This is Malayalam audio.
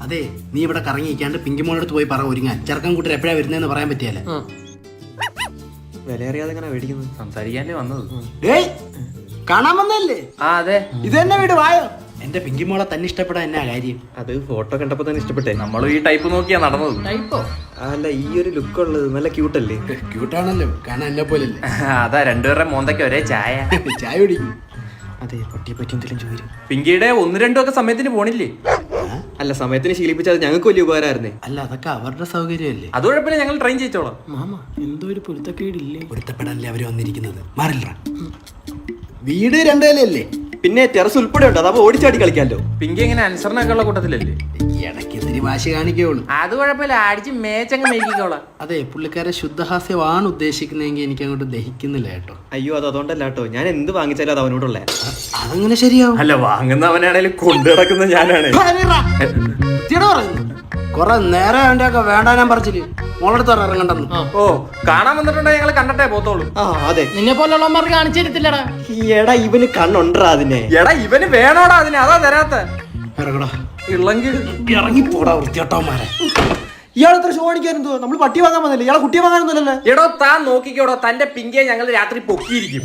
അതെ, നീ ഇവിടെ കറങ്ങിക്കാണ്ട് പിങ്കിമോളടുത്ത് പോയി പറ ഒരുങ്ങാൻ. ചെറുക്കൻ കൂട്ടർ എപ്പോഴാ വരുന്നതെന്ന് പറയാൻ പറ്റിയാലേ. വില അറിയാതെ എങ്ങനെ മേടിക്കുന്നത്? സംസാരിക്കാനല്ലേ വന്നത്. ഡേയ്, കാണാൻ വന്നല്ലേ? ആ അതെ, ഇത് തന്നെ വീട് വായോ. എന്റെ പിങ്കിമോളെ തന്നെ ഇഷ്ടപ്പെടാൻ എന്നാ കാര്യം? അത് ഫോട്ടോ കണ്ടപ്പോ തന്നെ ഇഷ്ടപ്പെട്ടെ. നമ്മളും ഈ ടൈപ്പ് നോക്കിയാ നടന്നത്. ടൈപ്പോ? അല്ല, ഈ ഒരു ലുക്ക് ഉള്ളത് നല്ല ക്യൂട്ടല്ലേ? ക്യൂട്ടാണല്ലോ, കാണാൻ എന്നെ പോലല്ലേ. അതാ രണ്ടുപേരുടെ മോന്തയ്ക്ക് ഒരേ ചായ. ചായ കുടിക്കും. അതെ, പട്ടിയെ പറ്റി എന്തെങ്കിലും ചോദിക്കും. പിങ്കിയുടെ 1-2 ഒക്കെ സമയത്തിന് പോണില്ലേ? അല്ല, സമയത്തിന് ശീലിപ്പിച്ചത് ഞങ്ങൾക്ക് വലിയ ഉപകാരമായിരുന്നേ. അല്ല, അതൊക്കെ അവരുടെ സൗകര്യമല്ലേ. അത് കുഴപ്പമില്ല, ഞങ്ങൾ ട്രെയിൻ ചെയ്തോളാം. മാമ, എന്തോ ഒരു പൊരുത്തക്കേടില്ലേ? പൊരുത്തപ്പെടാനല്ലേ അവര് വന്നിരിക്കുന്നത്. മാറില്ല, വീട് 2 നിലയല്ലേ. പിന്നെ ടെറസ് ഉൾപ്പെടെ ഉണ്ട്, അതാവുമ്പോ ഓടിച്ചാടി കളിക്കാമല്ലോ. പിങ്കി എങ്ങനെ അനുസരണൊക്കെ ഉള്ള കൂട്ടത്തിലല്ലേ? ഇടയ്ക്ക് ഇത്തിരി വാശി കാണിക്കുള്ളൂ. അത് കുഴപ്പമില്ല, അടിച്ച് മേച്ചങ്ങ് മേടിക്കോളാം. അതെ, പുള്ളിക്കാരെ ശുദ്ധഹാസ്യമാണ് ഉദ്ദേശിക്കുന്നതെങ്കിൽ എനിക്ക് അങ്ങോട്ട് ദഹിക്കുന്നില്ല കേട്ടോ. അയ്യോ, അത് അതുകൊണ്ടല്ല കേട്ടോ, ഞാൻ എന്ത് വാങ്ങിച്ചാലും അത് അവനോടുള്ള. അതങ്ങനെ ശരിയാവും. അല്ല, വാങ്ങുന്നവനാണേലും കൊണ്ടു നടക്കുന്ന ഞാനാണ്. കൊറേ നേരം അവന്റെ ഒക്കെ വേണ്ട ഞാൻ പറിച്ചില് മോളെടുത്ത് ഇറങ്ങണ്ടെന്ന്. ഓ, കാണാൻ വന്നിട്ടുണ്ടെങ്കിൽ ഞങ്ങൾ കണ്ടിട്ടേ പോത്തോളൂ. ആ അതെ, നിന്നെ പോലുള്ളവന്മാർക്ക് കാണിച്ചു തരത്തില്ലടാ. എടാ ഇവന് കണ്ണുണ്ടാ അതിനെ? എടാ ഇവന് വേണോടാ അതിന്, അതാ തരാത്ത. ഇറങ്ങടാ, ഇളങ്കിൽ ഇറങ്ങിപ്പോടാ വൃത്തിയോട്ടവന്മാരെ. ഇയാൾ എത്ര ഷോ കാണിക്കാൻ എന്തോ? നമ്മൾ പട്ടി വാങ്ങാൻ വന്നില്ല, ഇയാളെ കുട്ടിയെ വാങ്ങാനൊന്നുമല്ലേ? എടോ താൻ നോക്കിക്കോടോ, തന്റെ പിങ്കിയെ ഞങ്ങൾ രാത്രി പൊക്കിയിരിക്കും.